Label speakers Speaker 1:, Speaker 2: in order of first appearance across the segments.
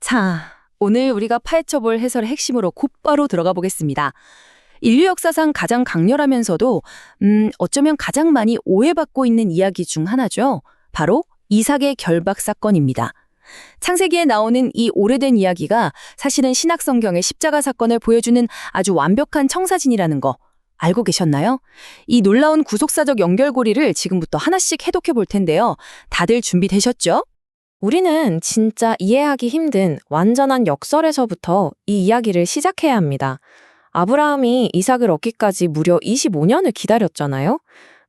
Speaker 1: 자, 오늘 우리가 파헤쳐볼 해설의 핵심으로 곧바로 들어가 보겠습니다. 인류 역사상 가장 강렬하면서도 어쩌면 가장 많이 오해받고 있는 이야기 중 하나죠. 바로 이삭의 결박 사건입니다. 창세기에 나오는 이 오래된 이야기가 사실은 신약 성경의 십자가 사건을 보여주는 아주 완벽한 청사진이라는 거 알고 계셨나요? 이 놀라운 구속사적 연결고리를 지금부터 하나씩 해독해 볼 텐데요. 다들 준비되셨죠?
Speaker 2: 우리는 진짜 이해하기 힘든 완전한 역설에서부터 이 이야기를 시작해야 합니다. 아브라함이 이삭을 얻기까지 무려 25년을 기다렸잖아요.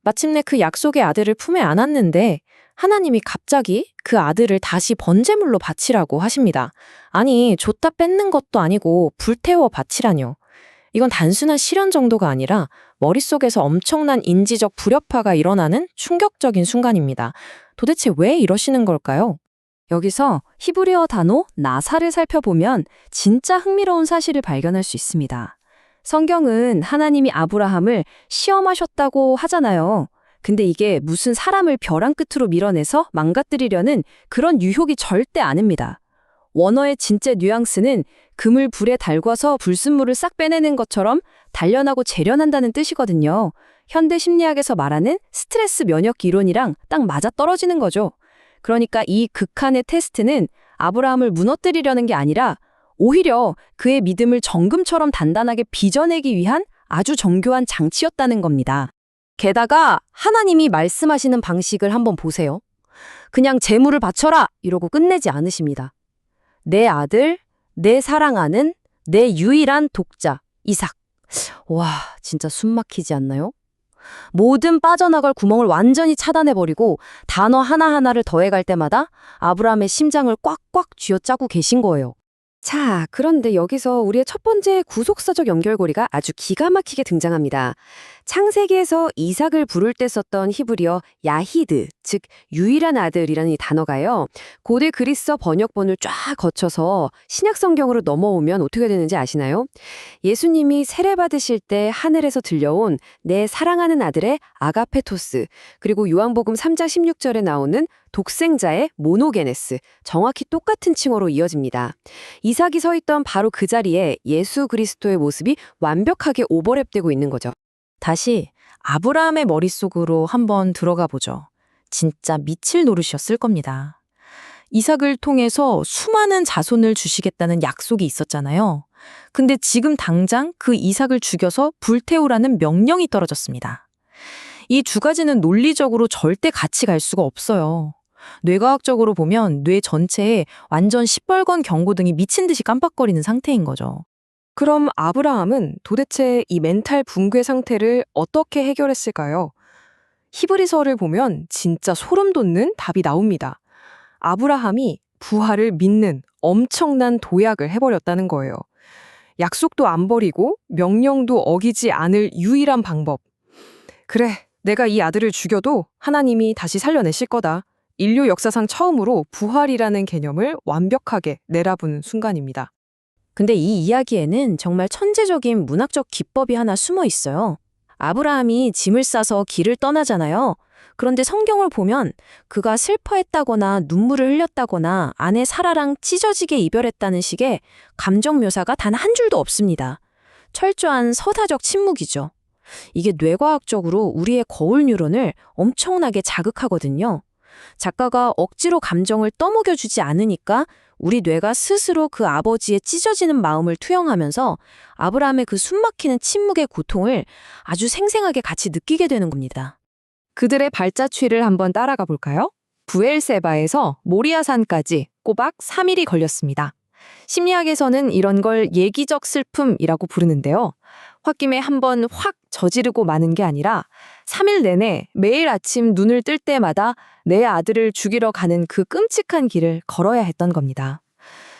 Speaker 2: 마침내 그 약속의 아들을 품에 안았는데 하나님이 갑자기 그 아들을 다시 번제물로 바치라고 하십니다. 아니, 줬다 뺏는 것도 아니고 불태워 바치라뇨. 이건 단순한 실현 정도가 아니라 머릿속에서 엄청난 인지적 불협화가 일어나는 충격적인 순간입니다. 도대체 왜 이러시는 걸까요?
Speaker 1: 여기서 히브리어 단어 나사를 살펴보면 진짜 흥미로운 사실을 발견할 수 있습니다. 성경은 하나님이 아브라함을 시험하셨다고 하잖아요. 근데 이게 무슨 사람을 벼랑 끝으로 밀어내서 망가뜨리려는 그런 유혹이 절대 아닙니다. 원어의 진짜 뉘앙스는 금을 불에 달궈서 불순물을 싹 빼내는 것처럼 단련하고 재련한다는 뜻이거든요. 현대 심리학에서 말하는 스트레스 면역 이론이랑 딱 맞아떨어지는 거죠. 그러니까 이 극한의 테스트는 아브라함을 무너뜨리려는 게 아니라 오히려 그의 믿음을 정금처럼 단단하게 빚어내기 위한 아주 정교한 장치였다는 겁니다. 게다가 하나님이 말씀하시는 방식을 한번 보세요. 그냥 재물을 바쳐라 이러고 끝내지 않으십니다. 내 아들, 내 사랑하는, 내 유일한 독자, 이삭. 와, 진짜 숨 막히지 않나요? 모든 빠져나갈 구멍을 완전히 차단해버리고 단어 하나하나를 더해갈 때마다 아브라함의 심장을 꽉꽉 쥐어짜고 계신 거예요. 자, 그런데 여기서 우리의 첫 번째 구속사적 연결고리가 아주 기가 막히게 등장합니다. 창세기에서 이삭을 부를 때 썼던 히브리어 야히드, 즉 유일한 아들이라는 이 단어가요. 고대 그리스어 번역본을 쫙 거쳐서 신약 성경으로 넘어오면 어떻게 되는지 아시나요? 예수님이 세례받으실 때 하늘에서 들려온 내 사랑하는 아들의 아가페토스, 그리고 요한복음 3장 16절에 나오는 독생자의 모노게네스, 정확히 똑같은 칭호로 이어집니다. 이삭이 서 있던 바로 그 자리에 예수 그리스도의 모습이 완벽하게 오버랩되고 있는 거죠.
Speaker 2: 다시 아브라함의 머릿속으로 한번 들어가 보죠. 진짜 미칠 노릇이었을 겁니다. 이삭을 통해서 수많은 자손을 주시겠다는 약속이 있었잖아요. 근데 지금 당장 그 이삭을 죽여서 불태우라는 명령이 떨어졌습니다. 이 두 가지는 논리적으로 절대 같이 갈 수가 없어요. 뇌과학적으로 보면 뇌 전체에 완전 시뻘건 경고등이 미친 듯이 깜빡거리는 상태인 거죠.
Speaker 3: 그럼 아브라함은 도대체 이 멘탈 붕괴 상태를 어떻게 해결했을까요? 히브리서를 보면 진짜 소름 돋는 답이 나옵니다. 아브라함이 부활을 믿는 엄청난 도약을 해버렸다는 거예요. 약속도 안 버리고 명령도 어기지 않을 유일한 방법. 그래, 내가 이 아들을 죽여도 하나님이 다시 살려내실 거다. 인류 역사상 처음으로 부활이라는 개념을 완벽하게 내다보는 순간입니다.
Speaker 2: 근데 이 이야기에는 정말 천재적인 문학적 기법이 하나 숨어 있어요. 아브라함이 짐을 싸서 길을 떠나잖아요. 그런데 성경을 보면 그가 슬퍼했다거나 눈물을 흘렸다거나 아내 사라랑 찢어지게 이별했다는 식의 감정 묘사가 단 한 줄도 없습니다. 철저한 서사적 침묵이죠. 이게 뇌과학적으로 우리의 거울 뉴런을 엄청나게 자극하거든요. 작가가 억지로 감정을 떠먹여주지 않으니까 우리 뇌가 스스로 그 아버지의 찢어지는 마음을 투영하면서 아브라함의 그 숨막히는 침묵의 고통을 아주 생생하게 같이 느끼게 되는 겁니다.
Speaker 3: 그들의 발자취를 한번 따라가 볼까요? 부엘세바에서 모리아산까지 꼬박 3일이 걸렸습니다. 심리학에서는 이런 걸 예기적 슬픔이라고 부르는데요. 홧김에 한번 확 저지르고 마는 게 아니라 3일 내내 매일 아침 눈을 뜰 때마다 내 아들을 죽이러 가는 그 끔찍한 길을 걸어야 했던 겁니다.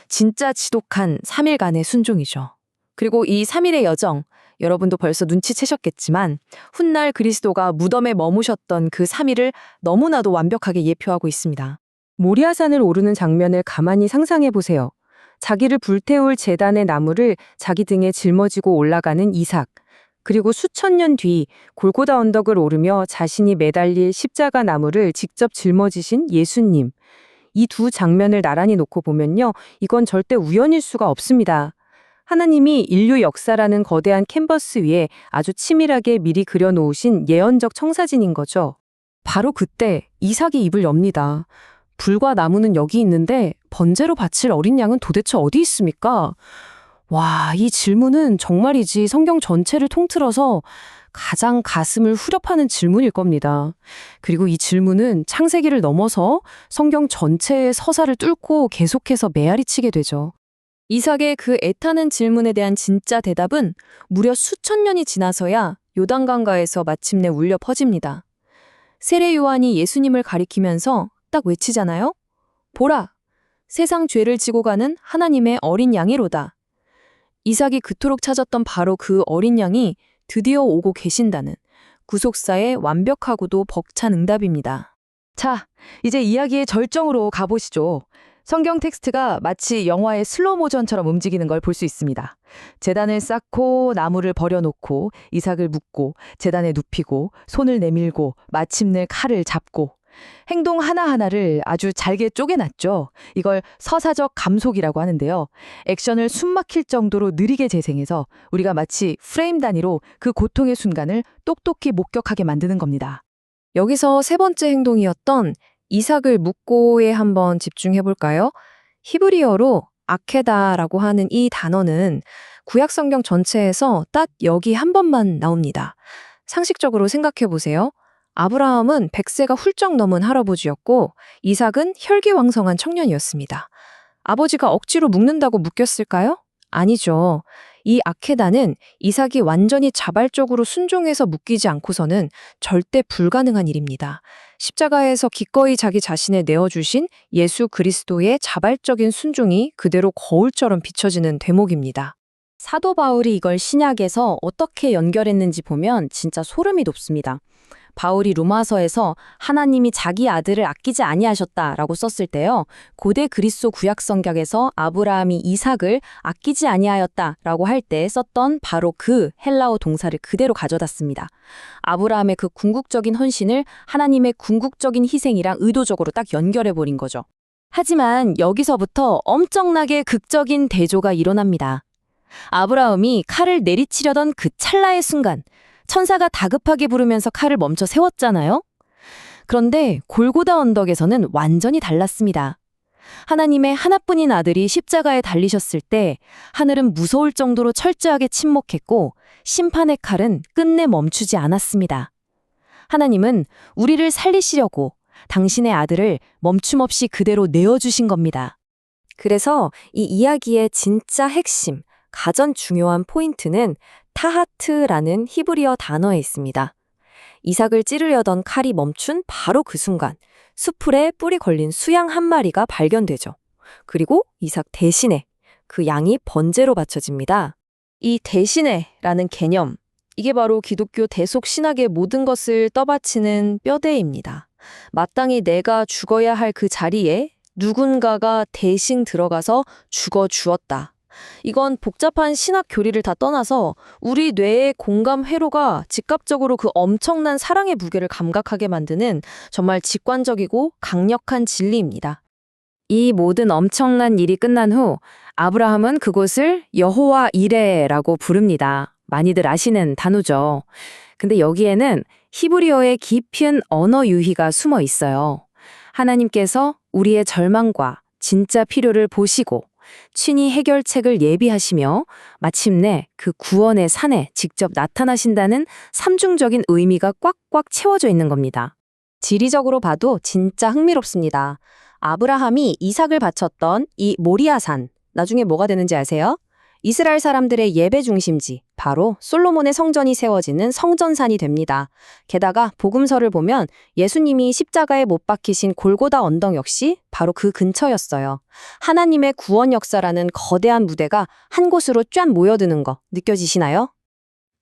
Speaker 3: 진짜 지독한 3일간의 순종이죠. 그리고 이 3일의 여정, 여러분도 벌써 눈치채셨겠지만 훗날 그리스도가 무덤에 머무셨던 그 3일을 너무나도 완벽하게 예표하고 있습니다. 모리아산을 오르는 장면을 가만히 상상해 보세요. 자기를 불태울 제단의 나무를 자기 등에 짊어지고 올라가는 이삭, 그리고 수천 년 뒤 골고다 언덕을 오르며 자신이 매달릴 십자가 나무를 직접 짊어지신 예수님.
Speaker 2: 이 두 장면을 나란히 놓고 보면요. 이건 절대 우연일 수가 없습니다. 하나님이 인류 역사라는 거대한 캔버스 위에 아주 치밀하게 미리 그려놓으신 예언적 청사진인 거죠. 바로 그때 이삭이 입을 엽니다. 불과 나무는 여기 있는데 번제로 바칠 어린 양은 도대체 어디 있습니까? 와, 이 질문은 정말이지 성경 전체를 통틀어서 가장 가슴을 후렵하는 질문일 겁니다. 그리고 이 질문은 창세기를 넘어서 성경 전체의 서사를 뚫고 계속해서 메아리치게 되죠. 이삭의 그 애타는 질문에 대한 진짜 대답은 무려 수천 년이 지나서야 요단강가에서 마침내 울려 퍼집니다. 세례 요한이 예수님을 가리키면서 딱 외치잖아요. 보라, 세상 죄를 지고 가는 하나님의 어린 양이로다. 이삭이 그토록 찾았던 바로 그 어린 양이 드디어 오고 계신다는 구속사의 완벽하고도 벅찬 응답입니다.
Speaker 3: 자, 이제 이야기의 절정으로 가보시죠. 성경 텍스트가 마치 영화의 슬로우 모션처럼 움직이는 걸 볼 수 있습니다. 제단을 쌓고 나무를 버려놓고 이삭을 묶고 제단에 눕히고 손을 내밀고 마침내 칼을 잡고 행동 하나하나를 아주 잘게 쪼개놨죠. 이걸 서사적 감속이라고 하는데요. 액션을 숨막힐 정도로 느리게 재생해서 우리가 마치 프레임 단위로 그 고통의 순간을 똑똑히 목격하게 만드는 겁니다.
Speaker 2: 여기서 세 번째 행동이었던 이삭을 묶고에 한번 집중해 볼까요? 히브리어로 아케다라고 하는 이 단어는 구약 성경 전체에서 딱 여기 한 번만 나옵니다. 상식적으로 생각해 보세요. 아브라함은 100세가 훌쩍 넘은 할아버지였고 이삭은 혈기왕성한 청년이었습니다. 아버지가 억지로 묶는다고 묶였을까요? 아니죠. 이 아케다는 이삭이 완전히 자발적으로 순종해서 묶이지 않고서는 절대 불가능한 일입니다. 십자가에서 기꺼이 자기 자신을 내어주신 예수 그리스도의 자발적인 순종이 그대로 거울처럼 비춰지는 대목입니다. 사도 바울이 이걸 신약에서 어떻게 연결했는지 보면 진짜 소름이 돋습니다. 바울이 로마서에서 하나님이 자기 아들을 아끼지 아니하셨다라고 썼을 때요. 고대 그리스 구약 성경에서 아브라함이 이삭을 아끼지 아니하였다라고 할 때 썼던 바로 그 헬라어 동사를 그대로 가져다 씁니다. 아브라함의 그 궁극적인 헌신을 하나님의 궁극적인 희생이랑 의도적으로 딱 연결해버린 거죠. 하지만 여기서부터 엄청나게 극적인 대조가 일어납니다. 아브라함이 칼을 내리치려던 그 찰나의 순간 천사가 다급하게 부르면서 칼을 멈춰 세웠잖아요. 그런데 골고다 언덕에서는 완전히 달랐습니다. 하나님의 하나뿐인 아들이 십자가에 달리셨을 때 하늘은 무서울 정도로 철저하게 침묵했고 심판의 칼은 끝내 멈추지 않았습니다. 하나님은 우리를 살리시려고 당신의 아들을 멈춤없이 그대로 내어주신 겁니다. 그래서 이 이야기의 진짜 핵심, 가장 중요한 포인트는 타하트라는 히브리어 단어에 있습니다. 이삭을 찌르려던 칼이 멈춘 바로 그 순간 수풀에 뿔이 걸린 수양 한 마리가 발견되죠. 그리고 이삭 대신에 그 양이 번제로 바쳐집니다. 이 대신에라는 개념, 이게 바로 기독교 대속 신학의 모든 것을 떠받치는 뼈대입니다. 마땅히 내가 죽어야 할 그 자리에 누군가가 대신 들어가서 죽어 주었다. 이건 복잡한 신학 교리를 다 떠나서 우리 뇌의 공감 회로가 즉각적으로 그 엄청난 사랑의 무게를 감각하게 만드는 정말 직관적이고 강력한 진리입니다. 이 모든 엄청난 일이 끝난 후 아브라함은 그곳을 여호와 이레라고 부릅니다. 많이들 아시는 단어죠. 근데 여기에는 히브리어의 깊은 언어 유희가 숨어 있어요. 하나님께서 우리의 절망과 진짜 필요를 보시고 친히 해결책을 예비하시며 마침내 그 구원의 산에 직접 나타나신다는 삼중적인 의미가 꽉꽉 채워져 있는 겁니다. 지리적으로 봐도 진짜 흥미롭습니다. 아브라함이 이삭을 바쳤던 이 모리아산, 나중에 뭐가 되는지 아세요? 이스라엘 사람들의 예배 중심지, 바로 솔로몬의 성전이 세워지는 성전산이 됩니다. 게다가 복음서를 보면 예수님이 십자가에 못 박히신 골고다 언덕 역시 바로 그 근처였어요. 하나님의 구원 역사라는 거대한 무대가 한 곳으로 쫙 모여드는 거 느껴지시나요?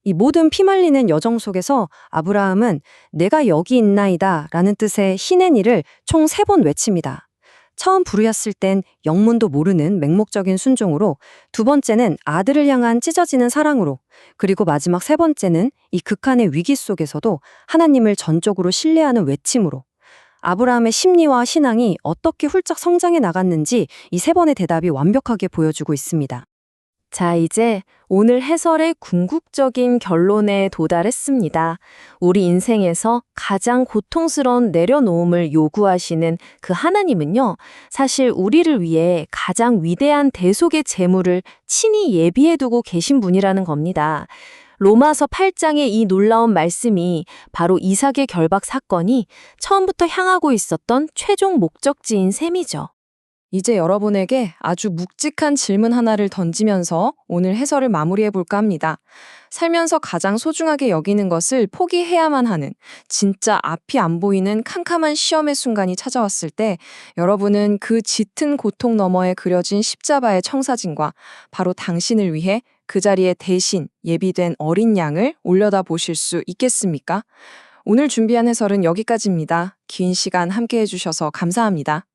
Speaker 2: 이 모든 피말리는 여정 속에서 아브라함은 내가 여기 있나이다 라는 뜻의 히네니를 총 3번 외칩니다. 처음 부르였을 땐 영문도 모르는 맹목적인 순종으로, 두 번째는 아들을 향한 찢어지는 사랑으로, 그리고 마지막 세 번째는 이 극한의 위기 속에서도 하나님을 전적으로 신뢰하는 외침으로. 아브라함의 심리와 신앙이 어떻게 훌쩍 성장해 나갔는지 이 세 번의 대답이 완벽하게 보여주고 있습니다. 자, 이제 오늘 해설의 궁극적인 결론에 도달했습니다. 우리 인생에서 가장 고통스러운 내려놓음을 요구하시는 그 하나님은요, 사실 우리를 위해 가장 위대한 대속의 제물을 친히 예비해두고 계신 분이라는 겁니다. 로마서 8장의 이 놀라운 말씀이 바로 이삭의 결박 사건이 처음부터 향하고 있었던 최종 목적지인 셈이죠.
Speaker 3: 이제 여러분에게 아주 묵직한 질문 하나를 던지면서 오늘 해설을 마무리해 볼까 합니다. 살면서 가장 소중하게 여기는 것을 포기해야만 하는 진짜 앞이 안 보이는 캄캄한 시험의 순간이 찾아왔을 때 여러분은 그 짙은 고통 너머에 그려진 십자가의 청사진과 바로 당신을 위해 그 자리에 대신 예비된 어린 양을 올려다 보실 수 있겠습니까? 오늘 준비한 해설은 여기까지입니다. 긴 시간 함께 해주셔서 감사합니다.